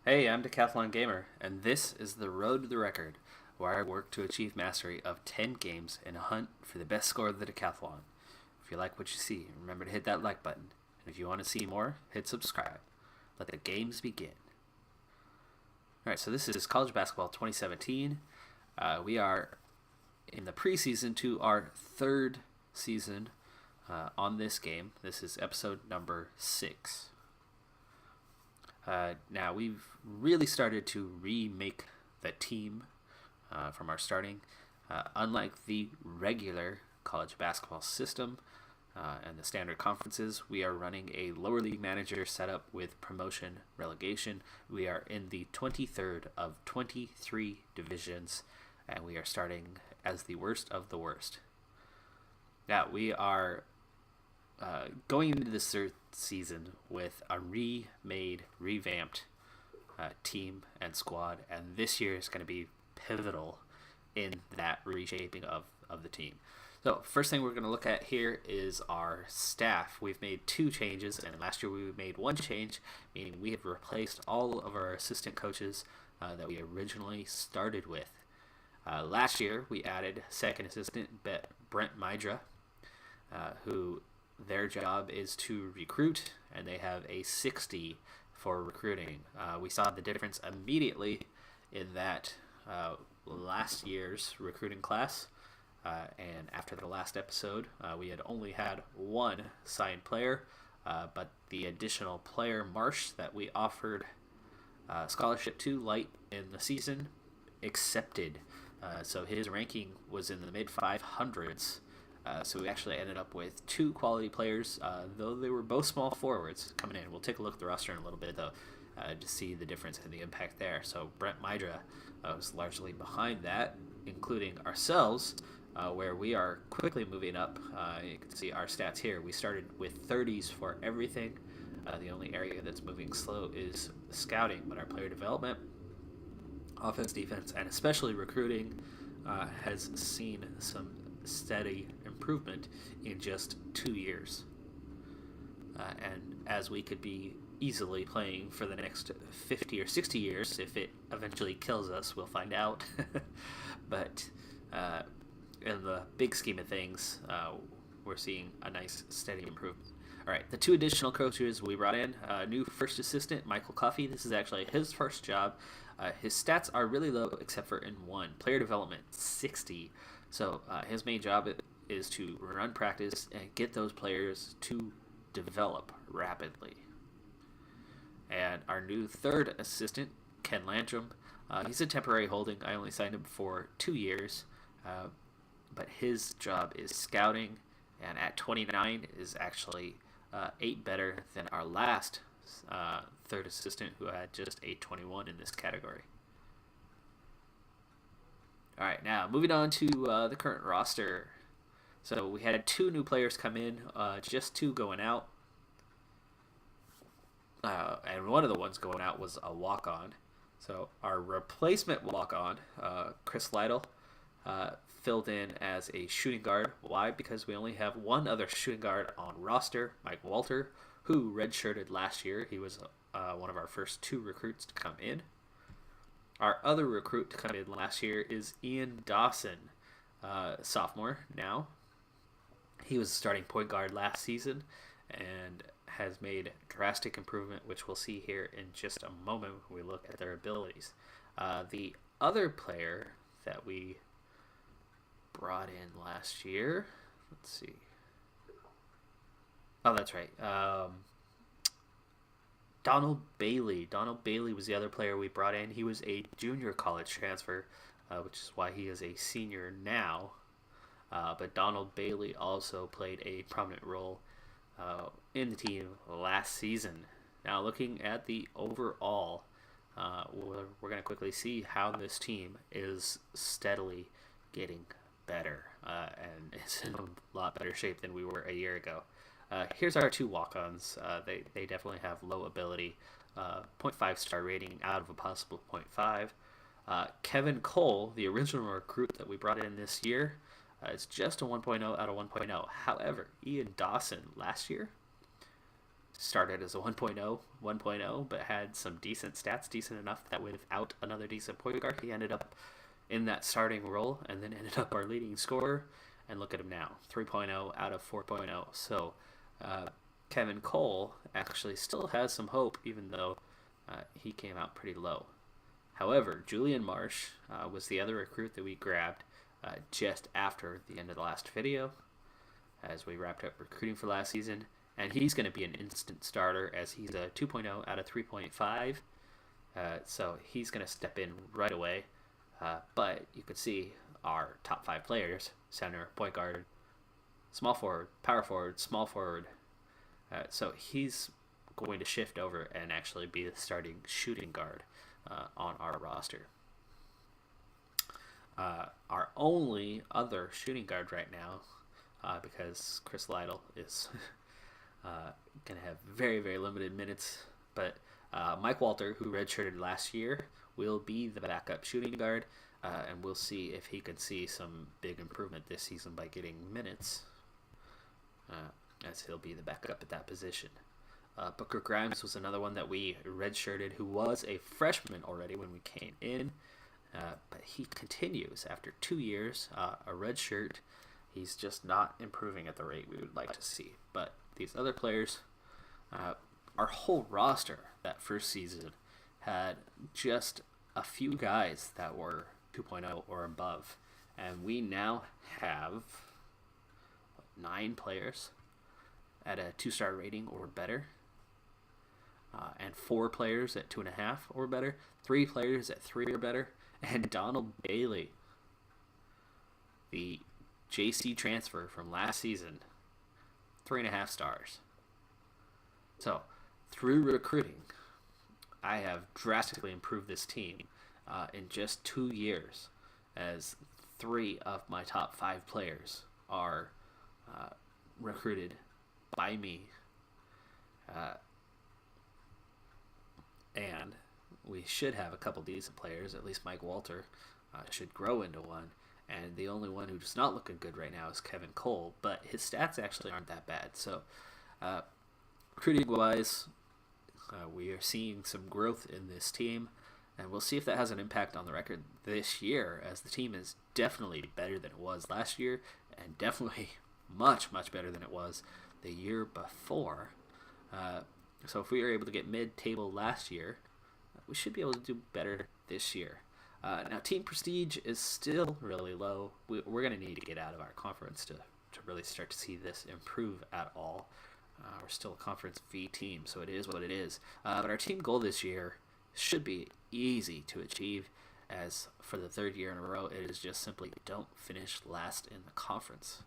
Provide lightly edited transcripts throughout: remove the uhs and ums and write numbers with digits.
Hey, I'm Decathlon Gamer, and this is the Road to the Record, where I work to achieve mastery of 10 games in a hunt for the best score of the Decathlon. If you like what you see, remember to hit that like button. And if you want to see more, hit subscribe. Let the games begin. Alright, so this is College Basketball 2017. We are in the preseason to our third season on this game. This is episode number 6. Now, we've really started to remake the team from our starting. Unlike the regular college basketball system and the standard conferences, we are running a lower league manager setup with promotion relegation. We are in the 23rd of 23 divisions, and we are starting as the worst of the worst. Now, we are going into this third season with a remade, revamped team and squad, and this year is going to be pivotal in that reshaping of the team. So first thing we're going to look at here is our staff. We've made 2 changes, and last year we made 1 change, meaning we have replaced all of our assistant coaches that we originally started with. Last year we added second assistant Brent Mydra, who their job is to recruit, and they have a 60 for recruiting. We saw the difference immediately in that last year's recruiting class, and after the last episode, we had only had 1 signed player, but the additional player, Marsh, that we offered scholarship to late in the season, accepted. So his ranking was in the mid-500s. So we actually ended up with 2 quality players, though they were both small forwards coming in. We'll take a look at the roster in a little bit, though, to see the difference in the impact there. So Brent Mydra was largely behind that, including ourselves, where we are quickly moving up. You can see our stats here. We started with 30s for everything. The only area that's moving slow is scouting, but our player development, offense, defense, and especially recruiting has seen some steady improvement in just 2 years. And as we could be easily playing for the next 50 or 60 years, if it eventually kills us, we'll find out. But in the big scheme of things, we're seeing a nice steady improvement. All right, the 2 additional coaches we brought in, new first assistant, Michael Coffey. This is actually his first job. His stats are really low except for in 1. Player development, 60. So his main job is to run practice and get those players to develop rapidly. And our new third assistant, Ken Landrum, he's a temporary holding. I only signed him for 2 years, but his job is scouting, and at 29 is actually 8 better than our last third assistant, who had just a 21 in this category. All right, now moving on to the current roster. So we had 2 new players come in, just 2 going out. And one of the ones going out was a walk-on. So our replacement walk-on, Chris Lytle, filled in as a shooting guard. Why? Because we only have 1 other shooting guard on roster, Mike Walter, who redshirted last year. He was one of our first 2 recruits to come in. Our other recruit to come in last year is Ian Dawson, sophomore now. He was a starting point guard last season and has made drastic improvement, which we'll see here in just a moment when we look at their abilities. The other player that we brought in last year, let's see. Oh, that's right. Donald Bailey. Donald Bailey was the other player we brought in. He was a junior college transfer, which is why he is a senior now. But Donald Bailey also played a prominent role in the team last season. Now, looking at the overall, we're going to quickly see how this team is steadily getting better, and is in a lot better shape than we were a year ago. Here's our 2 walk-ons. They definitely have low ability, 0.5 star rating out of a possible 0.5. Kevin Cole, the original recruit that we brought in this year, is just a 1.0 out of 1.0. However, Ian Dawson last year started as a 1.0, but had some decent stats, decent enough that without another decent point guard, he ended up in that starting role and then ended up our leading scorer. And look at him now, 3.0 out of 4.0. So Kevin Cole actually still has some hope, even though he came out pretty low. However, Julian Marsh was the other recruit that we grabbed just after the end of the last video, as we wrapped up recruiting for last season. And he's going to be an instant starter, as he's a 2.0 out of 3.5. So he's going to step in right away. But you can see our top 5 players: center, point guard, small forward, power forward, small forward. So he's going to shift over and actually be the starting shooting guard on our roster. Our only other shooting guard right now, because Chris Lytle is going to have very, very limited minutes, but Mike Walter, who redshirted last year, will be the backup shooting guard, and we'll see if he can see some big improvement this season by getting minutes, as he'll be the backup at that position. Booker Grimes was another one that we redshirted, who was a freshman already when we came in, but he continues after 2 years, a redshirt. He's just not improving at the rate we would like to see. But these other players, our whole roster that first season had just a few guys that were 2.0 or above, and we now have 9 players at a 2-star rating or better, and 4 players at 2.5 or better, 3 players at 3 or better, and Donald Bailey, the JC transfer from last season, 3.5 stars. So, through recruiting, I have drastically improved this team in just 2 years, as 3 of my top 5 players are recruited by me. And we should have a couple decent players. At least Mike Walter should grow into one. And the only one who's not looking good right now is Kevin Cole, but his stats actually aren't that bad. So, recruiting-wise, we are seeing some growth in this team, and we'll see if that has an impact on the record this year, as the team is definitely better than it was last year, and definitely much, much better than it was the year before. So if we were able to get mid-table last year, we should be able to do better this year. Now, team prestige is still really low. We're going to need to get out of our conference to really start to see this improve at all. We're still a Conference V team, so it is what it is. But our team goal this year should be easy to achieve, as for the 3rd year in a row, it is just simply don't finish last in the conference.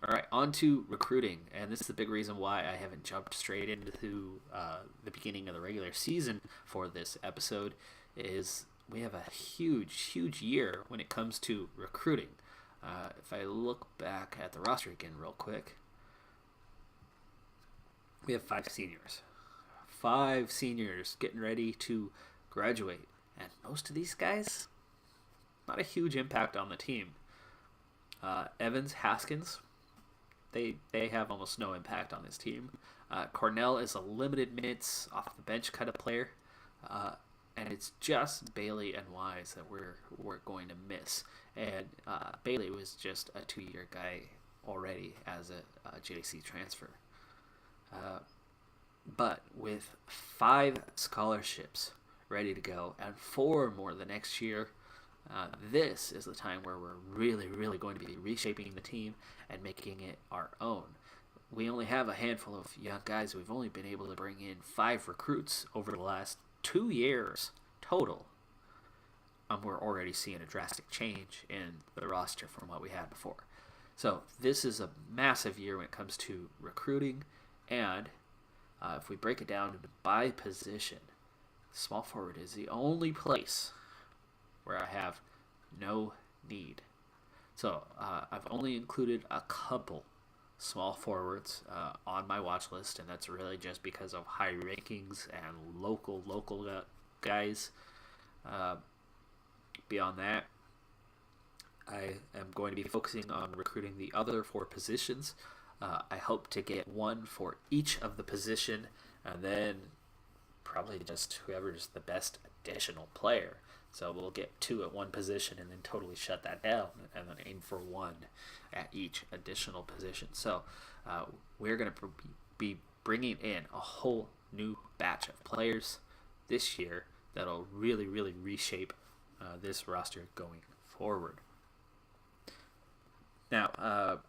All right, on to recruiting, and this is the big reason why I haven't jumped straight into the beginning of the regular season for this episode, is we have a huge, huge year when it comes to recruiting. If I look back at the roster again real quick, we have 5 seniors. 5 seniors getting ready to graduate, and most of these guys, not a huge impact on the team. Evans, Haskins, they have almost no impact on this team. Cornell is a limited minutes off the bench kind of player, and it's just Bailey and Wise that we're going to miss. And Bailey was just a 2-year guy already as a JC transfer. But with 5 scholarships ready to go and 4 more the next year, this is the time where we're really, really going to be reshaping the team and making it our own. We only have a handful of young guys. We've only been able to bring in 5 recruits over the last 2 years total. We're already seeing a drastic change in the roster from what we had before. So this is a massive year when it comes to recruiting, and if we break it down by position, small forward is the only place where I have no need. So I've only included a couple small forwards on my watch list, and that's really just because of high rankings and local guys. Beyond that, I am going to be focusing on recruiting the other 4 positions. I hope to get one for each of the position, and then probably just whoever's the best additional player. So we'll get 2 at one position and then totally shut that down, and then aim for 1 at each additional position. So we're going to be bringing in a whole new batch of players this year that'll really, really reshape this roster going forward. Now,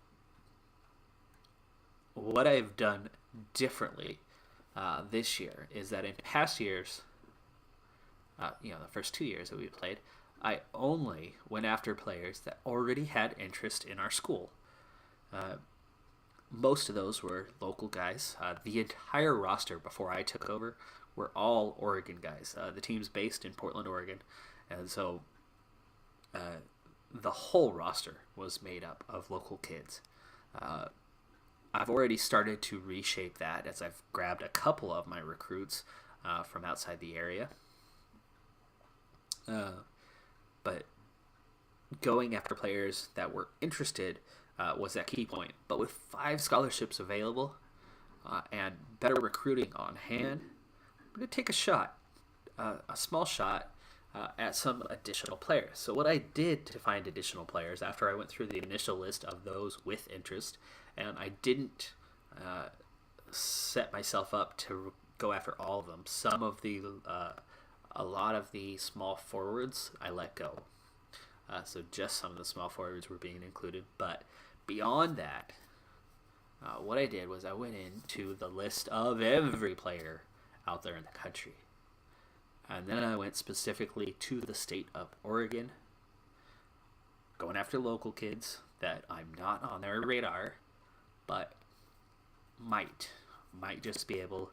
what I've done differently this year is that in past years, the first 2 years that we played, I only went after players that already had interest in our school. Most of those were local guys. The entire roster before I took over were all Oregon guys. The team's based in Portland, Oregon, and so the whole roster was made up of local kids. I've already started to reshape that as I've grabbed a couple of my recruits from outside the area. But going after players that were interested was that key point. But with 5 scholarships available and better recruiting on hand, I'm going to take a shot, a small shot, at some additional players. So what I did to find additional players after I went through the initial list of those with interest, and I didn't set myself up to go after all of them. Some of the a lot of the small forwards I let go. So just some of the small forwards were being included. But beyond that, what I did was I went into the list of every player out there in the country. And then I went specifically to the state of Oregon, going after local kids that I'm not on their radar, but might just be able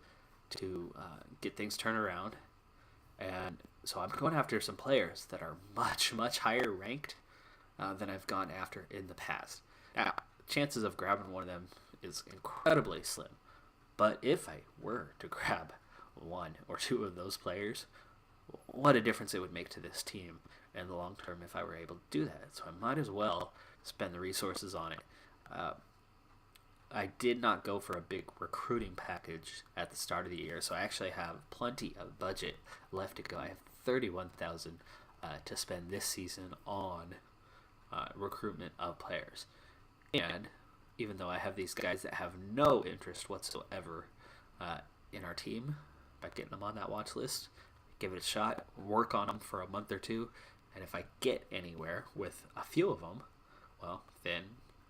to get things turned around. And so I'm going after some players that are much, much higher ranked than I've gone after in the past. Now, chances of grabbing one of them is incredibly slim. But if I were to grab 1 or 2 of those players, what a difference it would make to this team in the long term if I were able to do that. So I might as well spend the resources on it. I did not go for a big recruiting package at the start of the year, so I actually have plenty of budget left to go. I have $31,000 to spend this season on recruitment of players. And even though I have these guys that have no interest whatsoever in our team, by getting them on that watch list, give it a shot, work on them for a month or 2, and if I get anywhere with a few of them, well, then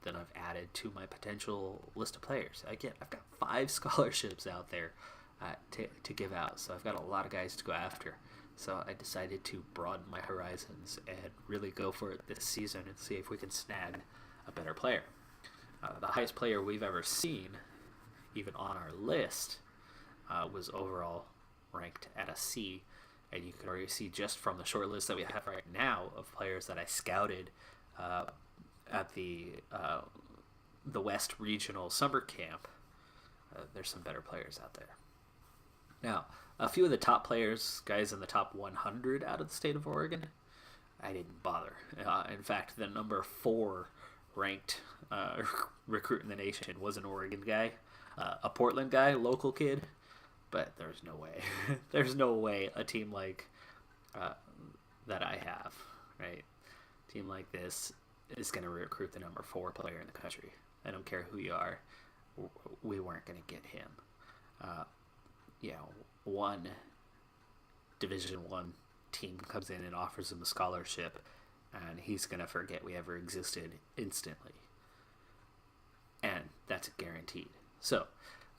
I've added to my potential list of players. Again, I've got 5 scholarships out there to give out, so I've got a lot of guys to go after. So I decided to broaden my horizons and really go for it this season and see if we can snag a better player. The highest player we've ever seen, even on our list, was overall ranked at a C, and you can already see just from the short list that we have right now of players that I scouted at the West Regional Summer Camp. There's some better players out there. Now, a few of the top players, guys in the top 100 out of the state of Oregon, I didn't bother. In fact, the number 4 ranked recruit in the nation was an Oregon guy, a Portland guy, local kid. But there's no way. There's no way a team like that I have, right? A team like this is going to recruit the number 4 player in the country. I don't care who you are. We weren't going to get him. One Division I team comes in and offers him a scholarship, and he's going to forget we ever existed instantly. And that's guaranteed. So,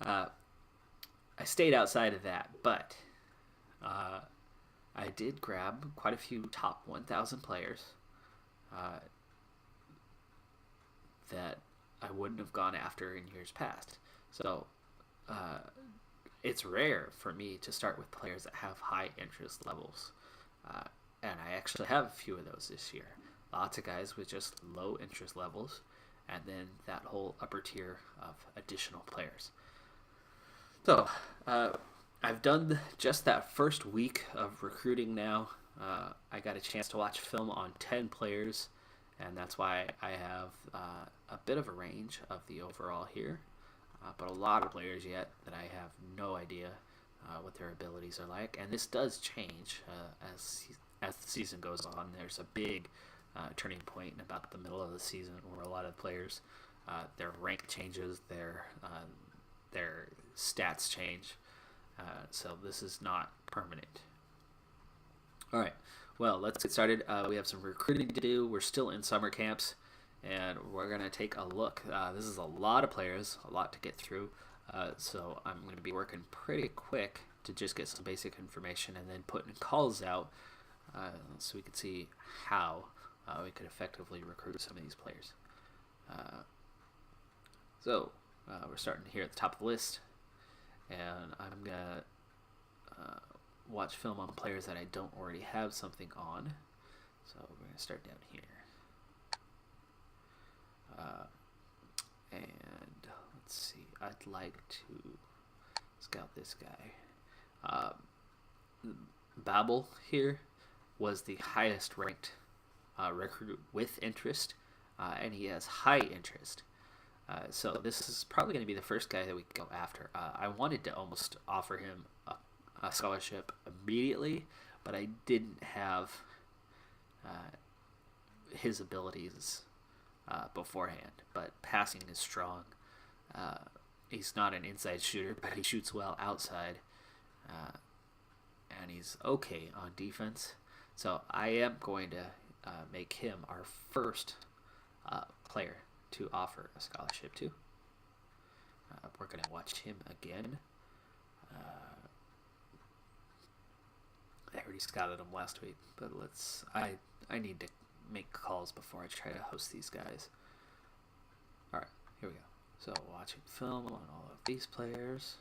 I stayed outside of that, but I did grab quite a few top 1,000 players that I wouldn't have gone after in years past. So it's rare for me to start with players that have high interest levels. And I actually have a few of those this year. Lots of guys with just low interest levels, and then that whole upper tier of additional players. So, I've done just that first week of recruiting now. I got a chance to watch film on 10 players, and that's why I have a bit of a range of the overall here, but a lot of players yet that I have no idea what their abilities are like. And this does change as the season goes on. There's a big turning point in about the middle of the season where a lot of players, their rank changes, their stats change. So this is not permanent. All right, well, let's get started. We have some recruiting to do. We're still in summer camps, and we're going to take a look. This is a lot of players, a lot to get through. So I'm going to be working pretty quick to just get some basic information and then putting calls out so we can see how we could effectively recruit some of these players. So we're starting here at the top of the list, and I'm going to watch film on players that I don't already have something on. So we're going to start down here. And let's see, I'd like to scout this guy. Babel here was the highest ranked recruit with interest, and he has high interest. So this is probably going to be the first guy that we go after. I wanted to almost offer him a scholarship immediately, but I didn't have his abilities beforehand. But passing is strong. He's not an inside shooter, but he shoots well outside, and he's okay on defense. So I am going to make him our first player to offer a scholarship to. We're going to watch him again. I already scouted him last week, but I need to make calls before I try to host these guys. Alright, here we go. So watching film on all of these players.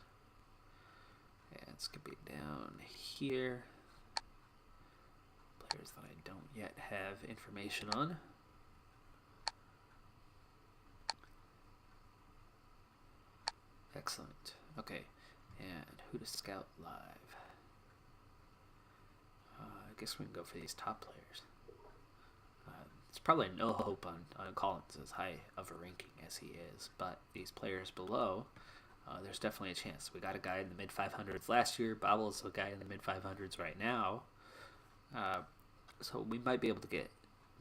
And skipping down here. Players that I don't yet have information on. Excellent. Okay, and who to scout live? I guess we can go for these top players. It's probably no hope on Collins as high of a ranking as he is, but these players below, there's definitely a chance. We got a guy in the mid-500s last year. Babel's a guy in the mid-500s right now. So we might be able to get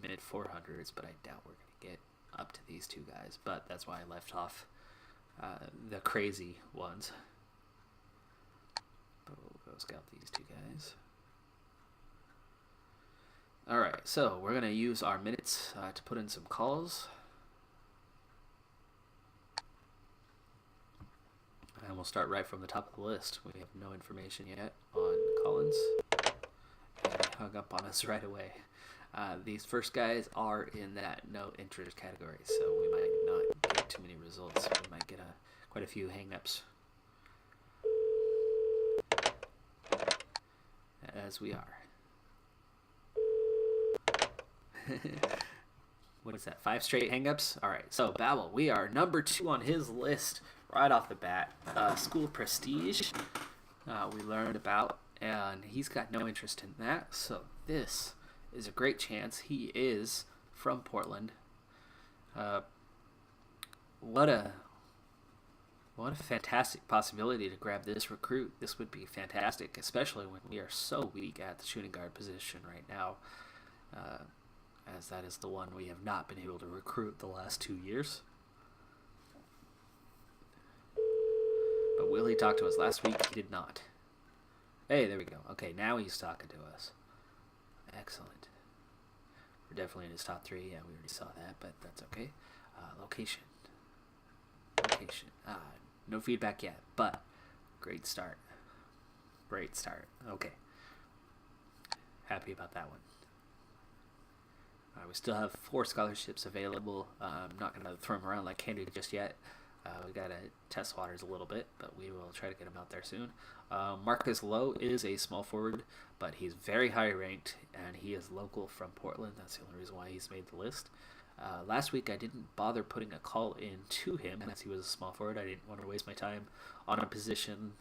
mid-400s, but I doubt we're going to get up to these two guys. But that's why I left off the crazy ones. But we'll go scout these two guys. Alright, so we're going to use our minutes to put in some calls. And we'll start right from the top of the list. We have no information yet on Collins. And he hung up on us right away. These first guys are in that no interest category, so we might not get too many results. We might get quite a few hang-ups. As we are. What is that? 5 straight hangups? Alright, so Babel, we are number 2 on his list right off the bat. School prestige, we learned about, and he's got no interest in that, so this is a great chance. He is from Portland. What a fantastic possibility to grab this recruit. This would be fantastic, especially when we are so weak at the shooting guard position right now. As that is the one we have not been able to recruit the last 2 years. But will he talk to us? Last week he did not. Hey, there we go. Okay, now he's talking to us. Excellent. We're definitely in his top 3. Yeah, we already saw that, but that's okay. Location. No feedback yet, but great start. Great start. Okay. Happy about that one. We still have 4 scholarships available. I'm not going to throw them around like candy just yet. We got to test waters a little bit, but we will try to get him out there soon. Marques Lowe is a small forward, but he's very high ranked, and he is local from Portland. That's the only reason why he's made the list. Last week I didn't bother putting a call in to him, as he was a small forward. I didn't want to waste my time on a position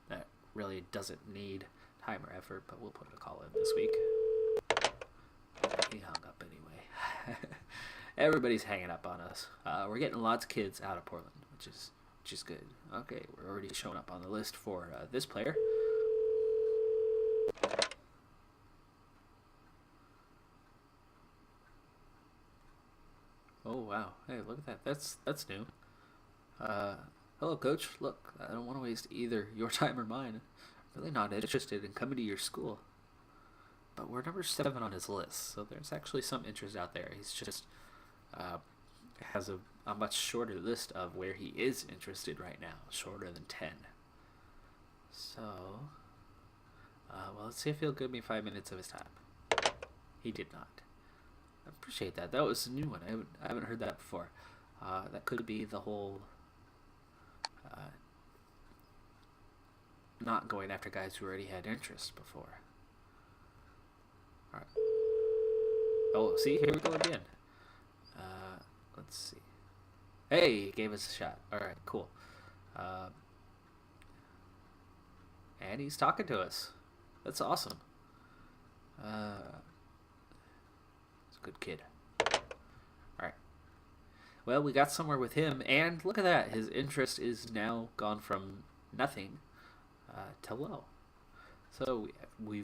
that really doesn't need time or effort, but we'll put a call in this week. He hung up anyway. Everybody's hanging up on us. We're getting lots of kids out of Portland, which is good. Okay, we're already showing up on the list for this player. Oh wow! Hey, look at that. That's new. Hello, coach. Look, I don't want to waste either your time or mine. I'm really not interested in coming to your school. But we're number 7 on his list, so there's actually some interest out there. He's just has a much shorter list of where he is interested right now, shorter than 10. So, well, let's see if he'll give me 5 minutes of his time. He did not. I appreciate that. That was a new one. I haven't heard that before. That could be the whole not going after guys who already had interest before. Alright. Oh, see, here we go again. Let's see. Hey, he gave us a shot. Alright, cool. And he's talking to us. That's awesome. He's a good kid. Alright. Well, we got somewhere with him, and look at that. His interest is now gone from nothing to low. So we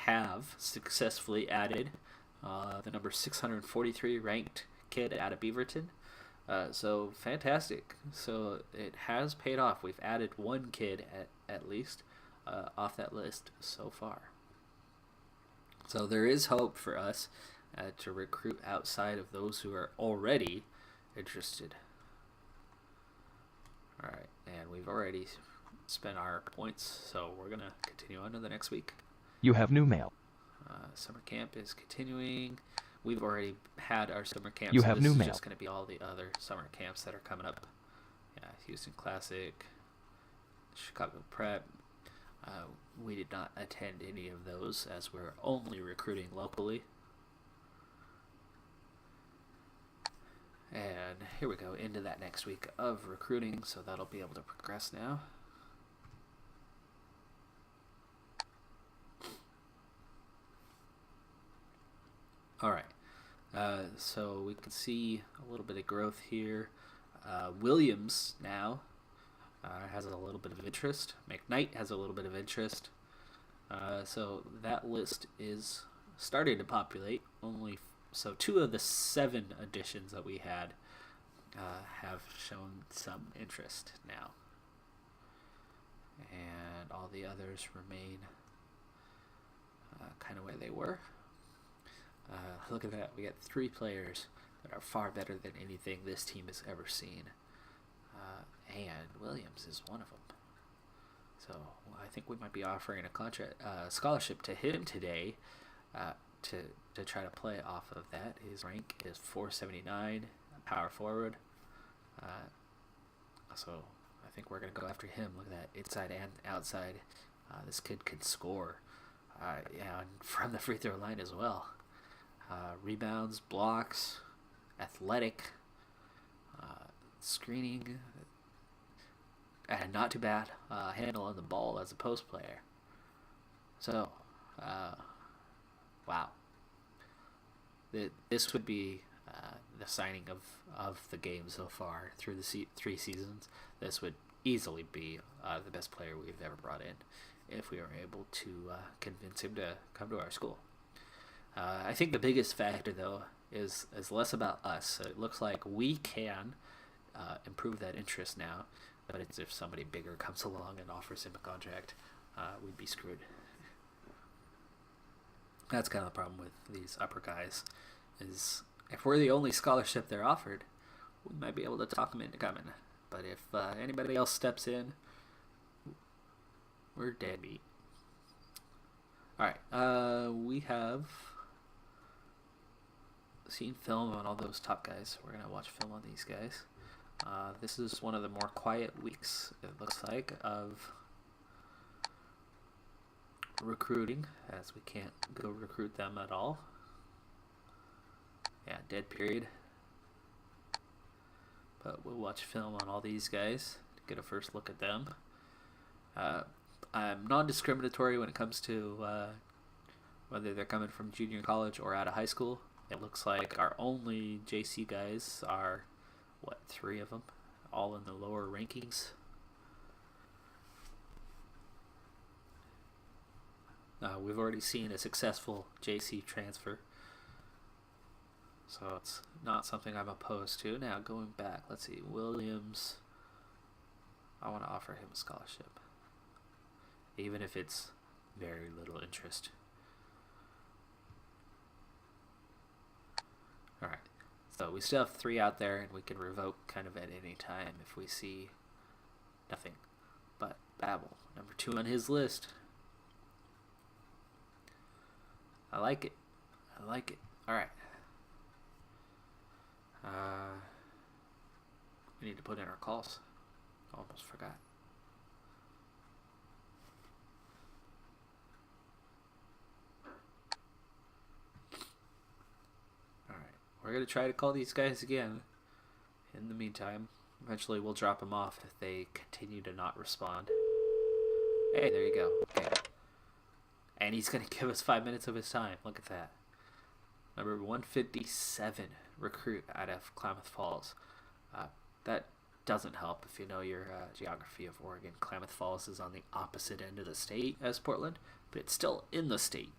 have successfully added the number 643 ranked kid out of Beaverton. So fantastic. So it has paid off. We've added one kid at least off that list so far. So there is hope for us to recruit outside of those who are already interested. Alright, and we've already spent our points, so we're going to continue on to the next week. You have new mail. Summer camp is continuing. We've already had our summer camp. You so have this new is mail. just going to be all the other summer camps that are coming up. Yeah, Houston Classic, Chicago Prep. We did not attend any of those as we're only recruiting locally. And here we go into that next week of recruiting, so that'll be able to progress now. Alright, so we can see a little bit of growth here. Williams now has a little bit of interest. McKnight has a little bit of interest. So that list is starting to populate. So 2 of the 7 additions that we had have shown some interest now. And all the others remain kind of where they were. Look at that. We got 3 players that are far better than anything this team has ever seen. And Williams is one of them. So I think we might be offering a scholarship to him today to try to play off of that. His rank is 479, power forward. So I think we're going to go after him. Look at that, inside and outside. This kid can score. And from the free throw line as well. Rebounds, blocks, athletic, screening, and not too bad handle on the ball as a post player. So, wow. This would be the signing of the game so far through the 3 seasons. This would easily be the best player we've ever brought in if we were able to convince him to come to our school. I think the biggest factor, though, is less about us. It looks like we can improve that interest now, but it's if somebody bigger comes along and offers him a contract, we'd be screwed. That's kind of the problem with these upper guys, is if we're the only scholarship they're offered, we might be able to talk them into coming. But if anybody else steps in, we're dead meat. Alright, we have seen film on all those top guys. We're going to watch film on these guys. This is one of the more quiet weeks, it looks like, of recruiting, as we can't go recruit them at all. Yeah, dead period. But we'll watch film on all these guys to get a first look at them. I'm non-discriminatory when it comes to whether they're coming from junior college or out of high school. It looks like our only JC guys are, what, 3 of them, all in the lower rankings. We've already seen a successful JC transfer, so it's not something I'm opposed to. Now, going back, let's see, Williams, I want to offer him a scholarship, even if it's very little interest. Alright, so we still have 3 out there, and we can revoke kind of at any time if we see nothing but Babel, number 2 on his list. I like it. I like it. Alright. We need to put in our calls. Almost forgot. Alright. We're going to try to call these guys again. In the meantime, eventually we'll drop them off if they continue to not respond. Hey, there you go. Okay. And he's going to give us 5 minutes of his time. Look at that. Number 157 recruit out of Klamath Falls. That doesn't help if you know your geography of Oregon. Klamath Falls is on the opposite end of the state as Portland, but it's still in the state.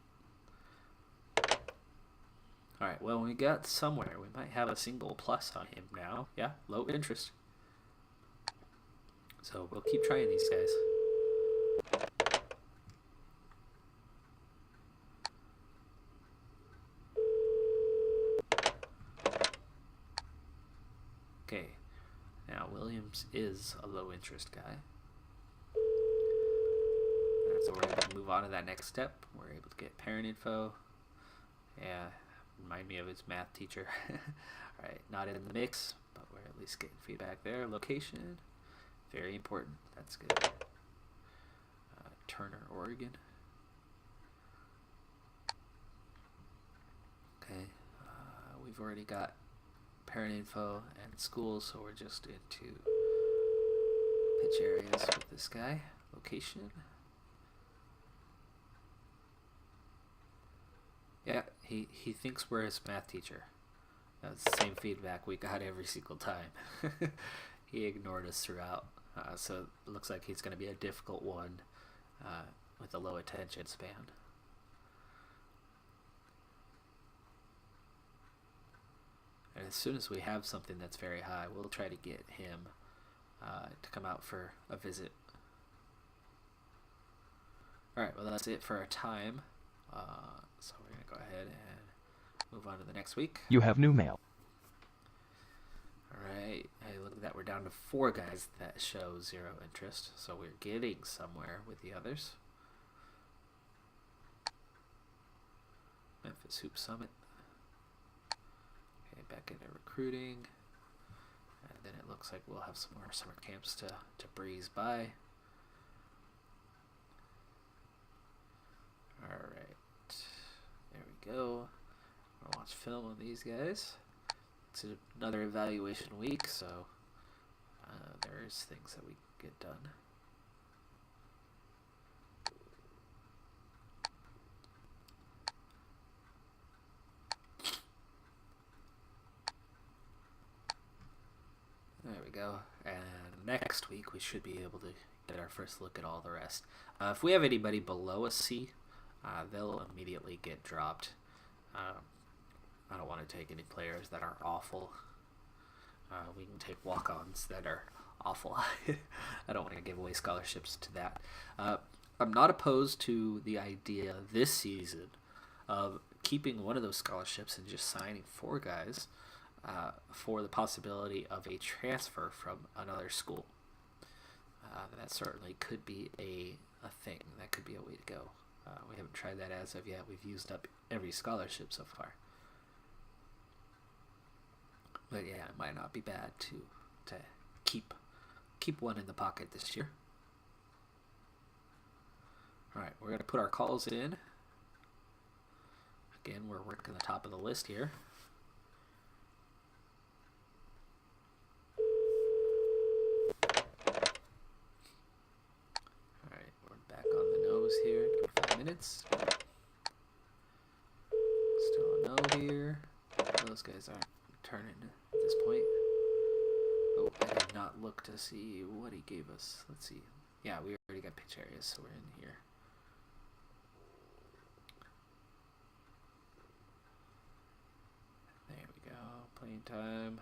Alright, well, we got somewhere. We might have a single plus on him now. Yeah, low interest. So we'll keep trying these guys. Okay, now Williams is a low interest guy. So we're able to move on to that next step. We're able to get parent info. Yeah, remind me of his math teacher. Alright, not in the mix, but we're at least getting feedback there. Location, very important. That's good. Turner, Oregon. Okay, we've already got parent info and schools, so we're just into pitch areas with this guy. Location. Yeah, he thinks we're his math teacher. That's the same feedback we got every single time. He ignored us throughout, so it looks like he's going to be a difficult one with a low attention span. And as soon as we have something that's very high, we'll try to get him to come out for a visit. Alright, well that's it for our time. So we're going to go ahead and move on to the next week. You have new mail. Alright, hey, look at that. We're down to 4 guys that show 0 interest. So we're getting somewhere with the others. Memphis Hoop Summit. Okay, back into recruiting. And then it looks like we'll have some more summer camps to breeze by. Alright. There we go. I'll watch film on these guys. It's another evaluation week, so there's things that we get done. There we go. And next week we should be able to get our first look at all the rest. If we have anybody below a C, they'll immediately get dropped. I don't want to take any players that are awful. We can take walk-ons that are awful. I don't want to give away scholarships to that. I'm not opposed to the idea this season of keeping one of those scholarships and just signing 4 guys for the possibility of a transfer from another school. That certainly could be a thing. That could be a way to go. We haven't tried that as of yet. We've used up every scholarship so far. But yeah, it might not be bad to keep one in the pocket this year. Alright, we're going to put our calls in. Again, we're working the top of the list here. Alright, we're back on the nose here. 5 minutes. Still a no here. those guys aren't turning at this point. Oh, I did not look to see what he gave us. Let's see. Yeah, we already got pitch areas, so we're in here. There we go. Playing time.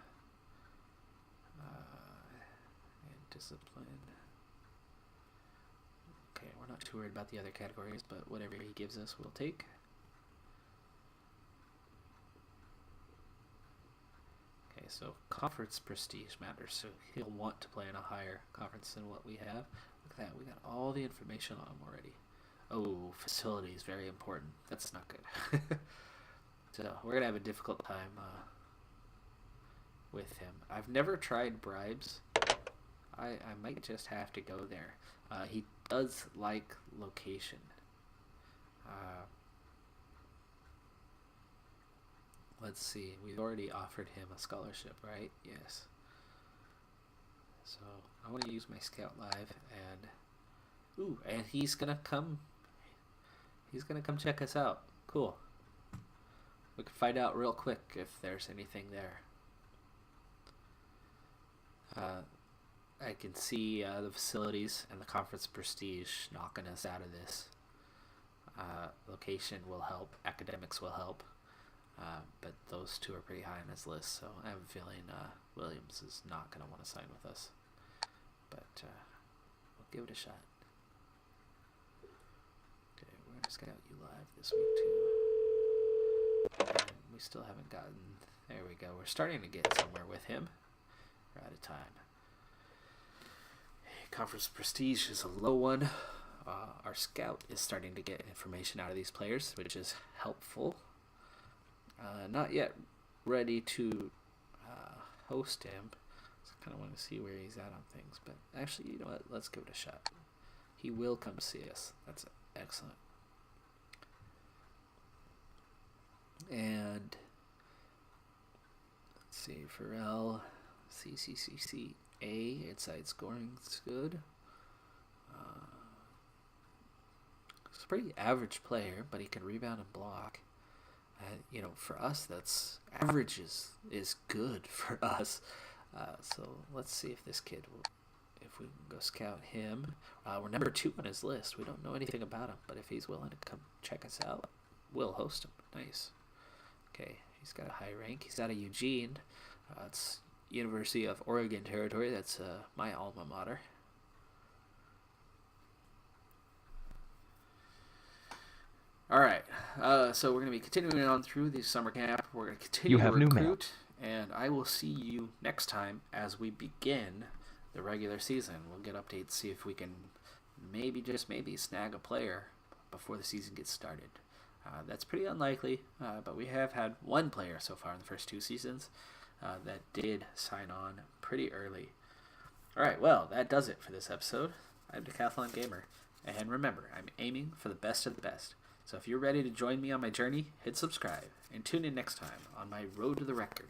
And discipline. Okay, we're not too worried about the other categories, but whatever he gives us, we'll take. Okay, so conference prestige matters, so he'll want to play in a higher conference than what we have. Look at that, we got all the information on him already. Oh, facilities, very important. That's not good. So we're gonna have a difficult time with him. I've never tried bribes. I might just have to go there. He does like location. Let's see. We've already offered him a scholarship, right? Yes. So I want to use my Scout Live and ooh, and he's gonna come. He's gonna come check us out. Cool. We can find out real quick if there's anything there. I can see the facilities and the conference prestige knocking us out of this. Location will help. Academics will help. But those two are pretty high on his list, so I have a feeling Williams is not going to want to sign with us. But we'll give it a shot. Okay, we're going to scout you live this week too. And we still haven't gotten... There we go. We're starting to get somewhere with him. We're out of time. Conference prestige is a low one. Our scout is starting to get information out of these players, which is helpful. Not yet ready to host him. So I kind of want to see where he's at on things. But actually, you know what? Let's give it a shot. He will come see us. That's excellent. And let's see, Pharrell, CCCCA, inside scoring is good. He's a pretty average player, but he can rebound and block. You know, for us, that's average is good for us. So let's see if this kid will, if we can go scout him. We're number 2 on his list. We don't know anything about him, but if he's willing to come check us out, we'll host him. Nice. Okay, he's got a high rank. He's out of Eugene. It's University of Oregon territory. That's my alma mater. All right, so we're going to be continuing on through the summer camp. We're going to continue to recruit, and I will see you next time as we begin the regular season. We'll get updates, see if we can maybe, just maybe, snag a player before the season gets started. That's pretty unlikely, but we have had one player so far in the first 2 seasons that did sign on pretty early. All right, well, that does it for this episode. I'm Decathlon Gamer, and remember, I'm aiming for the best of the best. So if you're ready to join me on my journey, hit subscribe and tune in next time on my road to the record.